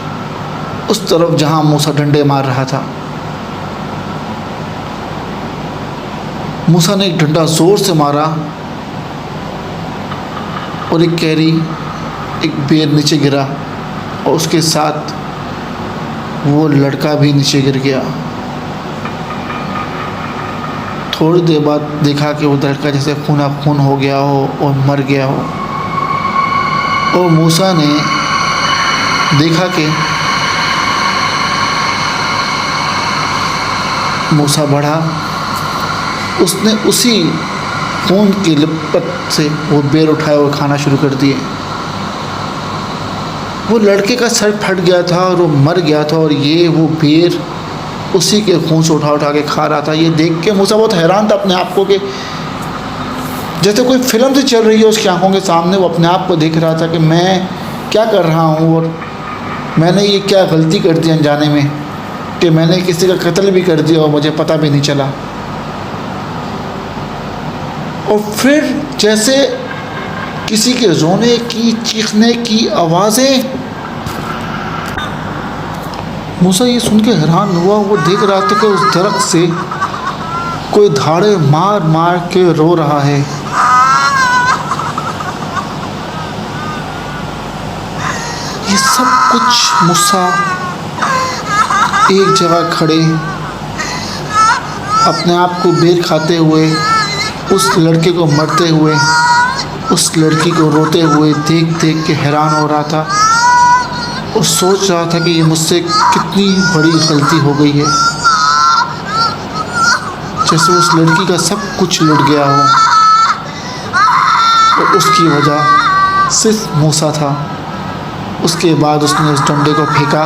[SPEAKER 1] उस तरफ जहां मूसा डंडे मार रहा था। मूसा ने एक डंडा ज़ोर से मारा और एक कैरी, एक बेर नीचे गिरा और उसके साथ वो लड़का भी नीचे गिर गया। थोड़ी देर बाद देखा कि वो लड़का जैसे खूना खून हो गया हो और मर गया हो। और मूसा ने देखा कि मूसा बढ़ा, उसने उसी खून की लिपट से वो बेर उठाए और खाना शुरू कर दिए। वो लड़के का सर फट गया था और वो मर गया था, और ये वो बेर उसी के खून से उठा के खा रहा था। ये देख के मूसा बहुत हैरान था अपने आप को कि जैसे कोई फिल्म से चल रही है उसकी आंखों के सामने। वो अपने आप को देख रहा था कि मैं क्या कर रहा हूँ और मैंने ये क्या गलती कर दी अनजाने में कि मैंने किसी का कत्ल भी कर दिया और मुझे पता भी नहीं चला। और फिर जैसे किसी के रोने की, चीखने की आवाज़ें। मूसा ये सुन के हैरान हुआ। वो देख रहा था कि उस दरख्त से कोई धाड़े मार मार के रो रहा है। ये सब कुछ मूसा एक जगह खड़े अपने आप को बेर खाते हुए, उस लड़के को मरते हुए, उस लड़की को रोते हुए देख देख के हैरान हो रहा था और सोच रहा था कि ये मुझसे कितनी बड़ी गलती हो गई है। जैसे उस लड़की का सब कुछ लुट गया हो और उसकी वजह सिर्फ मूसा था। उसके बाद उसने उस डंडे को फेंका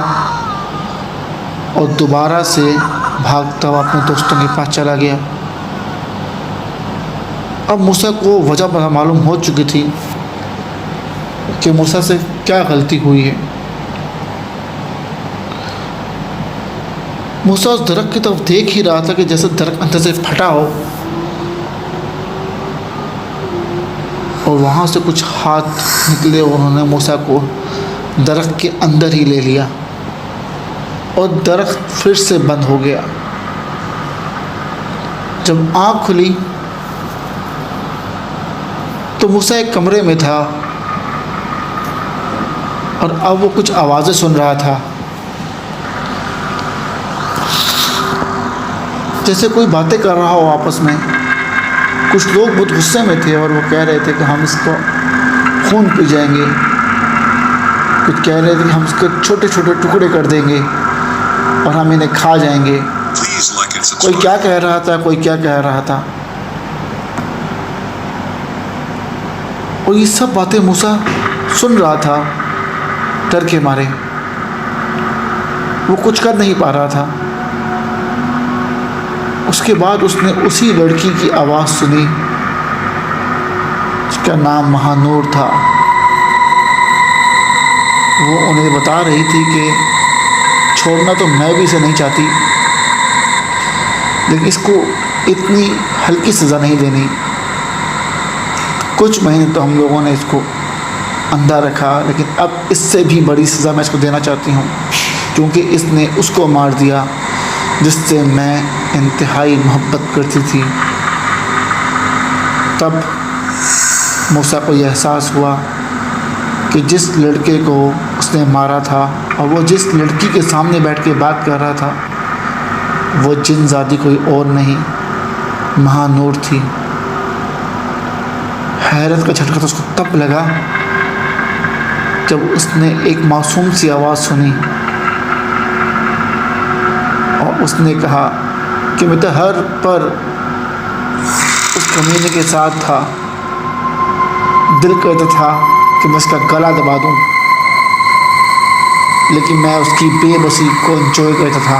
[SPEAKER 1] और दोबारा से भागता हुआ अपने दोस्तों के पास चला गया। अब मूसा को वजह मालूम हो चुकी थी कि मूसा से क्या गलती हुई है। मूसा उस दरख्त की तरफ देख ही रहा था कि जैसे दरख्त अंदर से फटा हो और वहाँ से कुछ हाथ निकले। उन्होंने मूसा को दरख्त के अंदर ही ले लिया और दरख्त फिर से बंद हो गया। जब आँख खुली तो मूसा एक कमरे में था और अब वो कुछ आवाज़ें सुन रहा था। जैसे कोई बातें कर रहा हो आपस में। कुछ लोग बहुत गुस्से में थे और वो कह रहे थे कि हम इसको खून पी जाएंगे, कुछ कह रहे थे कि हम इसके छोटे छोटे टुकड़े कर देंगे और हम इन्हें खा जाएंगे। कोई क्या कह रहा था, कोई क्या कह रहा था। और ये सब बातें मूसा सुन रहा था डर के मारे, वो कुछ कर नहीं पा रहा था। उसके बाद उसने उसी लड़की की आवाज़ सुनी जिसका नाम महानूर था। वो उन्हें बता रही थी कि छोड़ना तो मैं भी इसे नहीं चाहती, लेकिन इसको इतनी हल्की सज़ा नहीं देनी। कुछ महीने तो हम लोगों ने इसको अंधा रखा, लेकिन अब इससे भी बड़ी सज़ा मैं इसको देना चाहती हूँ, क्योंकि इसने उसको मार दिया जिससे मैं इंतहाई मोहब्बत करती थी। तब मूसा को यह एहसास हुआ कि जिस लड़के को उसने मारा था और वो जिस लड़की के सामने बैठ के बात कर रहा था, वो जिनज़ादी कोई और नहीं, महानूर थी। हैरत का झटका तो उसको तब लगा जब उसने एक मासूम सी आवाज़ सुनी और उसने कहा कि मैं तो हर पर उस कमीने के साथ था, दिल करता था कि मैं उसका गला दबा दूं, लेकिन मैं उसकी बेबसी को एंजॉय करता था।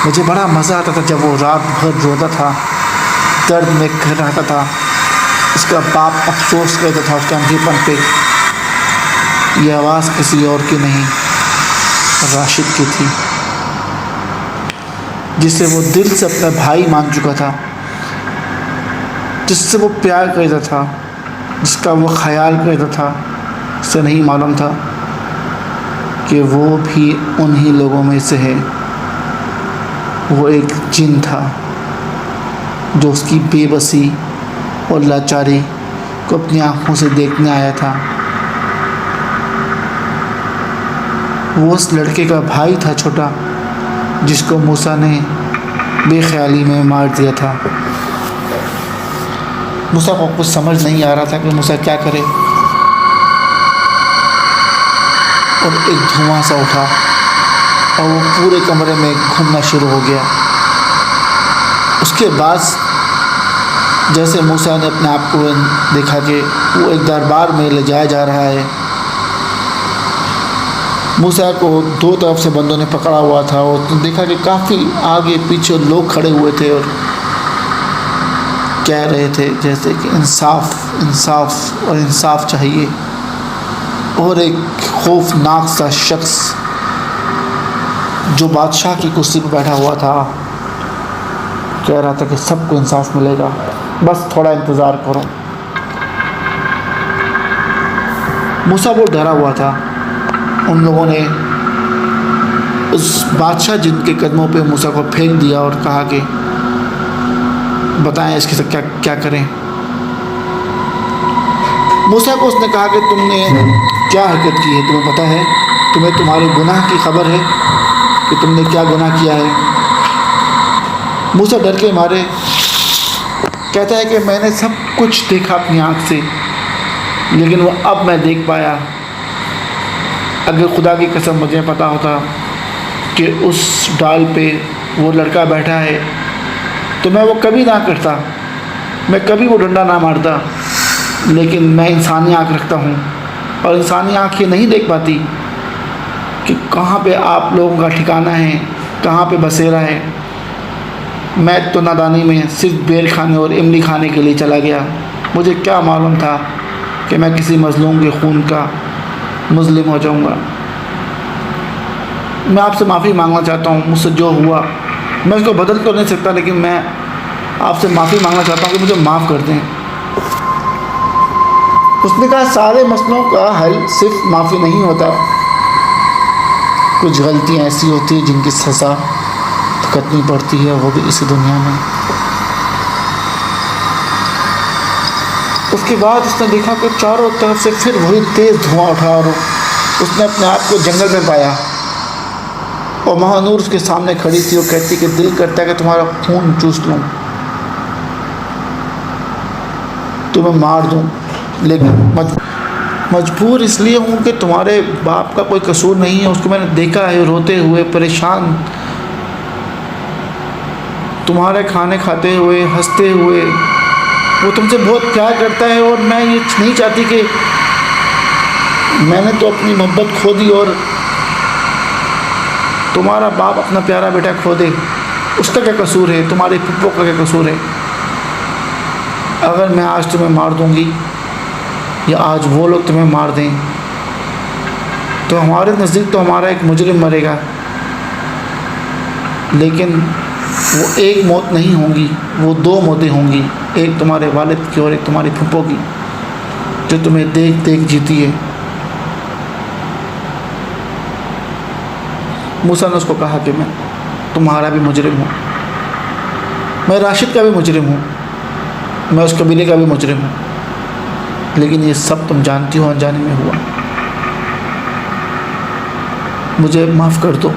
[SPEAKER 1] मुझे बड़ा मज़ा आता था जब वो रात भर रोता था, दर्द में कर रहा था। उसका बाप अफसोस करता था उसके अंधेपन पे। यह आवाज़ किसी और की नहीं, राशिद की थी, जिसे वो दिल से अपना भाई मान चुका था, जिससे वो प्यार करता था, जिसका वो ख्याल करता था। उसे नहीं मालूम था कि वो भी उन्हीं लोगों में से है। वो एक जिन था जो उसकी बेबसी और लाचारी को अपनी आँखों से देखने आया था। वो उस लड़के का भाई था छोटा, जिसको मूसा ने बेख्याली में मार दिया था। मूसा को कुछ समझ नहीं आ रहा था कि मूसा क्या करे, और एक धुआं सा उठा और वो पूरे कमरे में घूमना शुरू हो गया। उसके बाद जैसे मूसा ने अपने आप को देखा कि वो एक दरबार में ले जाया जा रहा है। मूसा को दो तरफ से बंदों ने पकड़ा हुआ था और तो देखा कि काफ़ी आगे पीछे लोग खड़े हुए थे और कह रहे थे जैसे कि इंसाफ इंसाफ और इंसाफ चाहिए। और एक खौफनाक सा शख्स जो बादशाह की कुर्सी पर बैठा हुआ था कह रहा था कि सबको इंसाफ मिलेगा, बस थोड़ा इंतज़ार करो। मूसा वो डरा हुआ था। उन लोगों ने उस बादशाह जिनके कदमों पे मूसा को फेंक दिया और कहा कि बताएं इसके साथ क्या क्या करें। मूसा को उसने कहा कि तुमने क्या हरकत की है, तुम्हें पता है, तुम्हें तुम्हारे गुनाह की खबर है कि तुमने क्या गुनाह किया है। मूसा डर के मारे कहता है कि मैंने सब कुछ देखा अपनी आँख से, लेकिन वो अब मैं देख पाया। अगर खुदा की कसम मुझे पता होता कि उस डाल पे वो लड़का बैठा है तो मैं वो कभी ना करता, मैं कभी वो डंडा ना मारता। लेकिन मैं इंसानी आँख रखता हूँ और इंसानी आँख ये नहीं देख पाती कि कहाँ पे आप लोगों का ठिकाना है, कहाँ पे बसेरा है। मैं तो नादानी में सिर्फ बेर खाने और इमली खाने के लिए चला गया। मुझे क्या मालूम था कि मैं किसी मज़लूम के खून का मुज़लिम हो जाऊंगा। मैं आपसे माफ़ी मांगना चाहता हूँ, मुझसे जो हुआ मैं उसको बदल तो नहीं सकता, लेकिन मैं आपसे माफ़ी मांगना चाहता हूँ कि मुझे माफ़ कर दें। उसने कहा सारे मसलों का हल सिर्फ माफ़ी नहीं होता, कुछ गलतियाँ ऐसी होती हैं जिनकी सज़ा भुगतनी पड़ती है, वो भी इसी दुनिया में। उसके बाद उसने देखा कि चारों तरफ से फिर वही तेज़ धुआं उठा और उसने अपने आप को जंगल में पाया। और महानूर उसके सामने खड़ी थी। वो कहती कि दिल करता है कि तुम्हारा खून चूस लूँ, तुम्हें मार दूँ, लेकिन मजबूर इसलिए हूँ कि तुम्हारे बाप का कोई कसूर नहीं है। उसको मैंने देखा है रोते हुए, परेशान, तुम्हारे खाने खाते हुए, हंसते हुए। वो तुमसे बहुत प्यार करता है और मैं ये नहीं चाहती कि मैंने तो अपनी मोहब्बत खो दी और तुम्हारा बाप अपना प्यारा बेटा खो दे। उसका क्या कसूर है? तुम्हारे फुप्पो का क्या कसूर है? अगर मैं आज तुम्हें मार दूँगी या आज वो लोग तुम्हें मार दें तो हमारे नज़दीक तो हमारा एक मुजरिम मरेगा, लेकिन वो एक मौत नहीं होंगी, वो दो मौतें होंगी, एक तुम्हारे वालिद की और एक तुम्हारी फुप्पो की, जो तुम्हें देख देख जीती है। मूसा ने उसको कहा कि मैं तुम्हारा भी मुजरिम हूँ, मैं राशिद का भी मुजरिम हूँ, मैं उस कबीले का भी मुजरिम हूँ, लेकिन ये सब तुम जानती हो अनजाने में हुआ। मुझे माफ़ कर दो,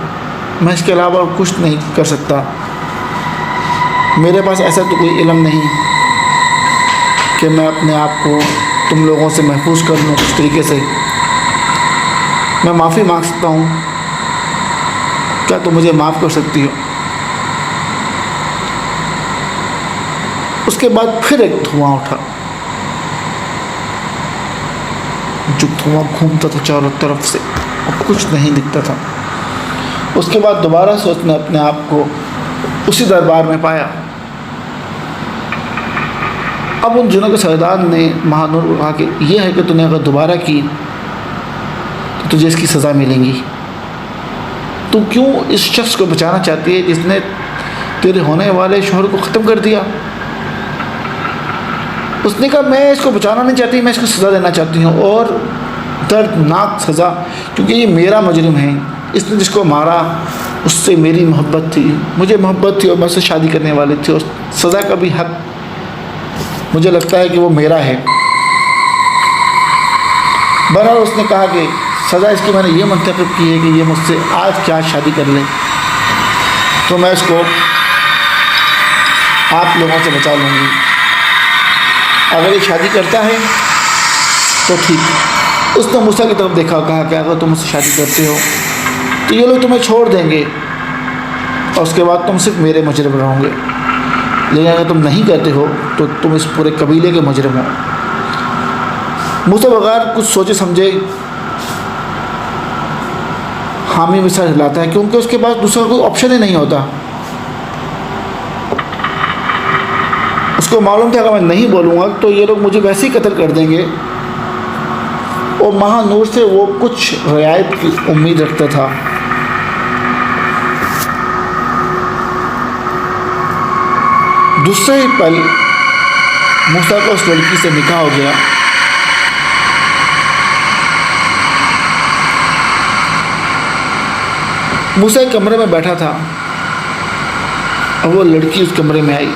[SPEAKER 1] मैं इसके अलावा कुछ नहीं कर सकता। मेरे पास ऐसा तो कोई इल्म नहीं कि मैं अपने आप को तुम लोगों से महफूज कर लूँ उस तरीके से। मैं माफ़ी मांग सकता हूँ, क्या तुम मुझे माफ़ कर सकती हो? उसके बाद फिर एक धुआं उठा, जो धुआं घूमता था चारों तरफ से और कुछ नहीं दिखता था। उसके बाद दोबारा से उसने अपने आप को उसी दरबार में पाया। अब उन जिनों के सरदार ने महानूर को कहा कि यह है कि तूने अगर दोबारा की तो तुझे इसकी सज़ा मिलेगी। तू क्यों इस शख्स को बचाना चाहती है जिसने तेरे होने वाले शोहर को ख़त्म कर दिया? उसने कहा मैं इसको बचाना नहीं चाहती, मैं इसको सज़ा देना चाहती हूँ, और दर्दनाक सज़ा, क्योंकि ये मेरा मुजरिम है। इसने जिसको मारा उससे मेरी मोहब्बत थी, मुझे मोहब्बत थी और मैं उससे शादी करने वाली थी, और सज़ा का भी हक मुझे लगता है कि वो मेरा है। बहरहाल उसने कहा कि सज़ा इसकी मैंने ये मंतखब की है कि ये मुझसे आज क्या शादी कर ले तो मैं इसको आप लोगों से बचा लूँगी। अगर ये शादी करता है तो ठीक। उसने मूसा की तरफ देखा, कहा कि अगर तुम मुझसे शादी करते हो तो ये लोग तुम्हें छोड़ देंगे और उसके बाद तुम सिर्फ मेरे मुजरिम रहोगे, लेकिन अगर तुम नहीं करते हो तो तुम इस पूरे कबीले के मुजरिम हो। मूसा बगैर कुछ सोचे समझे हामी में सर हिलाता है, क्योंकि उसके पास दूसरा कोई ऑप्शन ही नहीं होता। उसको मालूम था अगर मैं नहीं बोलूँगा तो ये लोग मुझे वैसे ही कत्ल कर देंगे, और महानूर से वो कुछ रियायत की उम्मीद रखता था। दूसरे ही पल मूसा का उस लड़की से निकाह हो गया। मूसा एक कमरे में बैठा था और वो लड़की उस कमरे में आई।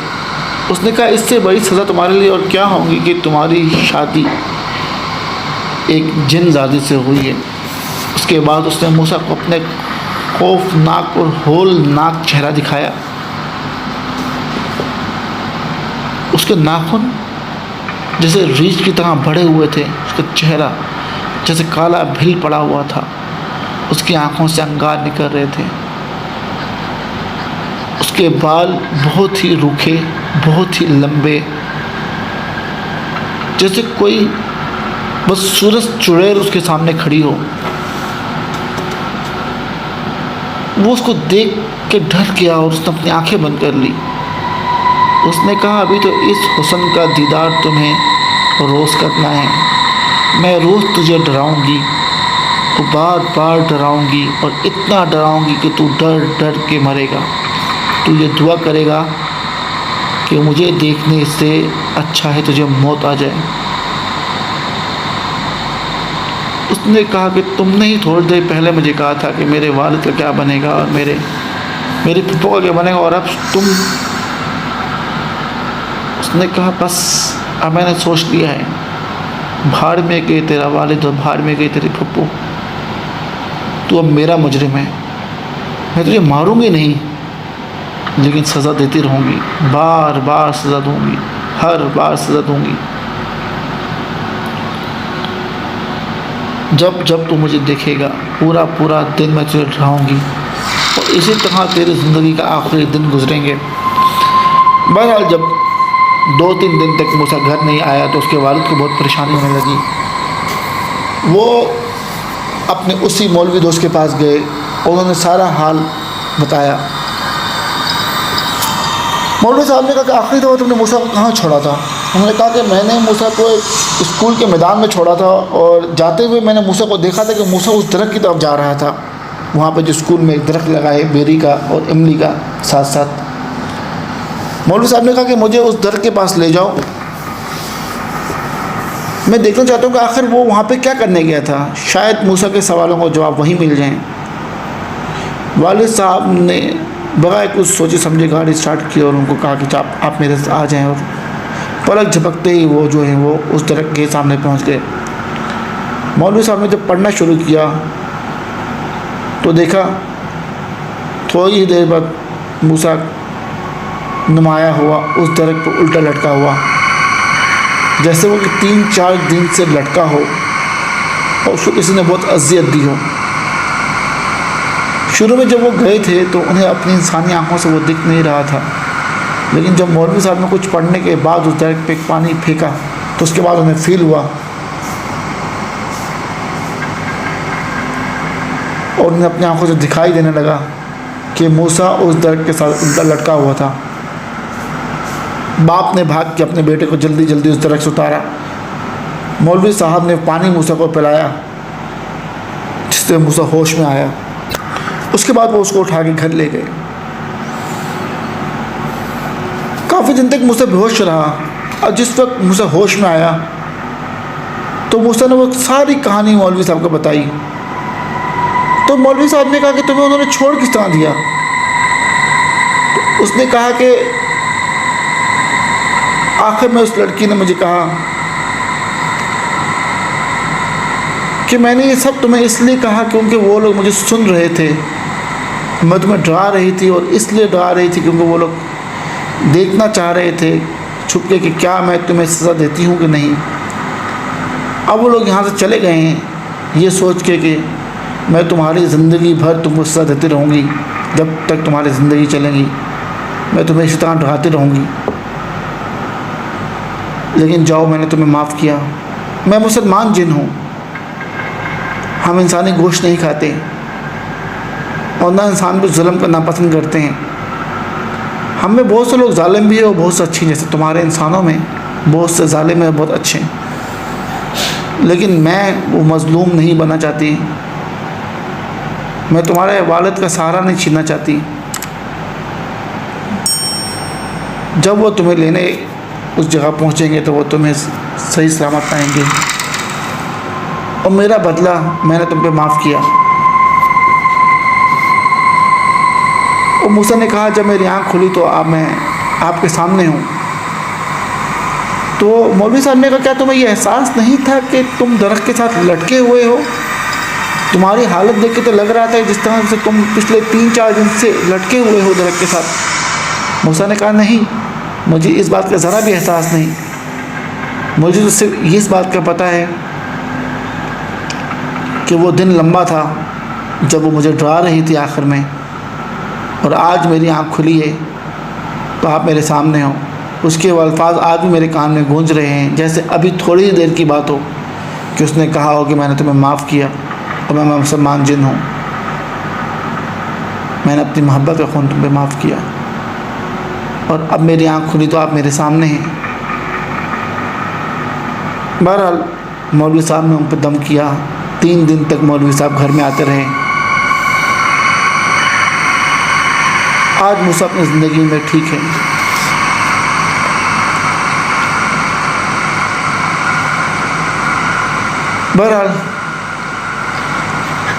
[SPEAKER 1] उसने कहा इससे बड़ी सज़ा तुम्हारे लिए और क्या होगी कि तुम्हारी शादी एक जिनजादी से हुई है। उसके बाद उसने मूसा को अपने खौफनाक और होलनाक चेहरा दिखाया। उसके नाखून जैसे रीछ की तरह बढ़े हुए थे, उसका चेहरा जैसे काला भिल पड़ा हुआ था, उसकी आंखों से अंगार निकल रहे थे, उसके बाल बहुत ही रूखे, बहुत ही लंबे, जैसे कोई बस सूरज चुड़ैल उसके सामने खड़ी हो। वो उसको देख के डर गया और उसने अपनी आंखें बंद कर ली। उसने कहा अभी तो इस हुस्न का दीदार तुम्हें रोज़ करना है, मैं रोज़ तुझे डराऊंगी, तो बार बार डराऊंगी और इतना डराऊंगी कि तू डर डर के मरेगा। तू ये दुआ करेगा कि मुझे देखने से अच्छा है तुझे मौत आ जाए। उसने कहा कि तुमने ही थोड़ी देर पहले मुझे कहा था कि मेरे वालिद का क्या बनेगा और मेरे फुप्पो का क्या बनेगा, और अब तुम। उसने कहा बस अब मैंने सोच लिया है, भाड़ में गए तेरा वालिद और भाड़ में गई तेरी फुप्पो, तू अब मेरा मुजरिम है। मैं तुझे मारूंगी नहीं, लेकिन सज़ा देती रहूँगी, बार बार सज़ा दूँगी, हर बार सज़ा दूँगी। जब जब तू मुझे देखेगा पूरा पूरा दिन मैं तुझे डराऊँगी, और इसी तरह तेरी ज़िंदगी का आखिरी दिन गुजरेंगे। बहरहाल जब 2-3 दिन तक मूसा घर नहीं आया तो उसके वालिद को बहुत परेशानी होने लगी। वो अपने उसी मौलवी दोस्त के पास गए, उन्होंने सारा हाल बताया। मौलवी साहब ने कहा कि आखिरी दफ़ा तुमने मूसा को कहाँ छोड़ा था? उन्होंने कहा कि मैंने मूसा को एक स्कूल के मैदान में छोड़ा था, और जाते हुए मैंने मूसा को देखा था कि मूसा उस दरख्त की तरफ जा रहा था, वहाँ पर जो स्कूल में एक दरख्त लगा है बेरी का और इमली का साथ साथ। मौलवी साहब ने कहा कि मुझे उस दरख्त के पास ले जाओ, मैं देखना चाहता हूँ कि आखिर वो वहाँ पे क्या करने गया था, शायद मूसा के सवालों को जवाब वहीं मिल जाएं। वालिद साहब ने बगैर कुछ सोचे समझे गाड़ी स्टार्ट की और उनको कहा कि आप मेरे साथ आ जाएं, और पलक झपकते ही वो जो है वो उस दरख्त के सामने पहुँच गए। मौलवी साहब ने जब पढ़ना शुरू किया तो देखा थोड़ी ही देर बाद मूसा नुमाया हुआ उस दरख्त पर उल्टा लटका हुआ, जैसे वो कि 3-4 दिन से लटका हो और उसको किसी ने बहुत अजियत दी हो। शुरू में जब वो गए थे तो उन्हें अपनी इंसानी आंखों से वो दिख नहीं रहा था, लेकिन जब मौलवी साहब ने कुछ पढ़ने के बाद उस दरख्त पे पानी फेंका तो उसके बाद उन्हें फील हुआ, और उन्हें अपनी आंखों से दिखाई देने लगा कि मूसा उस दरख्त के साथ उल्टा लटका हुआ था। बाप ने भाग के अपने बेटे को जल्दी जल्दी उस दरख्त से उतारा। मौलवी साहब ने पानी मूसा को पिलाया, जिससे मूसा होश में आया। उसके बाद वो उसको उठा के घर ले गए। काफ़ी दिन तक मूसा बेहोश रहा, और जिस वक्त मूसा होश में आया तो मूसा ने वो सारी कहानी मौलवी साहब को बताई। तो मौलवी साहब ने कहा कि तुम्हें उन्होंने छोड़ किस तरह दिया? तो उसने कहा कि आखिर में उस लड़की ने मुझे कहा कि मैंने ये सब तुम्हें इसलिए कहा क्योंकि वो लोग मुझे सुन रहे थे, मैं तुम्हें डरा रही थी, और इसलिए डरा रही थी क्योंकि वो लोग देखना चाह रहे थे छुप के कि क्या मैं तुम्हें सज़ा देती हूँ कि नहीं। अब वो लोग यहाँ से चले गए हैं ये सोच के कि मैं तुम्हारी ज़िंदगी भर तुमको सज़ा देती रहूँगी, जब तक तुम्हारी ज़िंदगी चलेगी मैं तुम्हें इसी तरह डराती रहूँगी। लेकिन जाओ, मैंने तुम्हें माफ़ किया। मैं मुसलमान जिन हूँ, हम इंसानी गोश्त नहीं खाते, और ना इंसान पर जुल्म करना पसंद करते हैं। हम में बहुत से लोग जालिम भी है और बहुत से अच्छे, जैसे तुम्हारे इंसानों में बहुत से जालिम है, बहुत अच्छे, लेकिन मैं वो मज़लूम नहीं बनना चाहती। मैं तुम्हारे वालिद का सहारा नहीं छीनना चाहती। जब वो तुम्हें लेने उस जगह पहुँचेंगे तो वो तुम्हें सही सलामत पाएंगे, और मेरा बदला मैंने तुम पे माफ़ किया। और मूसा ने कहा जब मेरी आँख खुली तो अब मैं आपके सामने हूँ। तो मौलवी साहब ने कहा क्या तुम्हें ये एहसास नहीं था कि तुम दरख्त के साथ लटके हुए हो? तुम्हारी हालत देख के तो लग रहा था जिस तरह से तुम पिछले 3-4 दिन से लटके हुए हो दरख्त के साथ। मूसा ने कहा नहीं, मुझे इस बात का ज़रा भी एहसास नहीं, मुझे तो सिर्फ इस बात का पता है कि वो दिन लंबा था जब वो मुझे डरा रही थी आखिर में, और आज मेरी आँख खुली है तो आप मेरे सामने हो। उसके वो अल्फाज आज भी मेरे कान में गूंज रहे हैं, जैसे अभी थोड़ी ही देर की बात हो कि उसने कहा हो कि मैंने तुम्हें माफ़ किया और मैं मुसलमान जिन हूँ, मैंने अपनी मोहब्बत का खून तुम पे माफ़ किया, और अब मेरी आँख खुली तो आप मेरे सामने हैं। बहरहाल मौलवी साहब ने उन पर दम किया। 3 दिन तक मौलवी साहब घर में आते रहे। आज मूसा अपनी ज़िंदगी में ठीक है। बहरहाल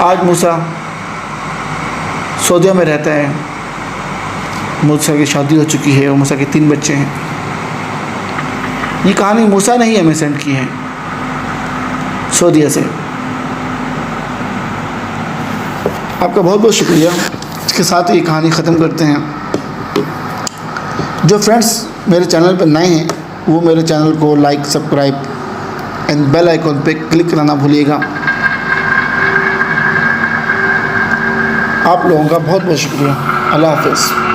[SPEAKER 1] आज मूसा सऊदीया में रहता है। मूसा की शादी हो चुकी है और मूसा के 3 बच्चे हैं। ये कहानी मूसा ने ही हमें सेंड की है सऊदीया से। आपका बहुत बहुत शुक्रिया। इसके साथ ये कहानी ख़त्म करते हैं। जो फ्रेंड्स मेरे चैनल पर नए हैं वो मेरे चैनल को like, subscribe and bell icon पे क्लिक करना भूलिएगा। आप लोगों का बहुत बहुत शुक्रिया। अल्लाह हाफ़िज़।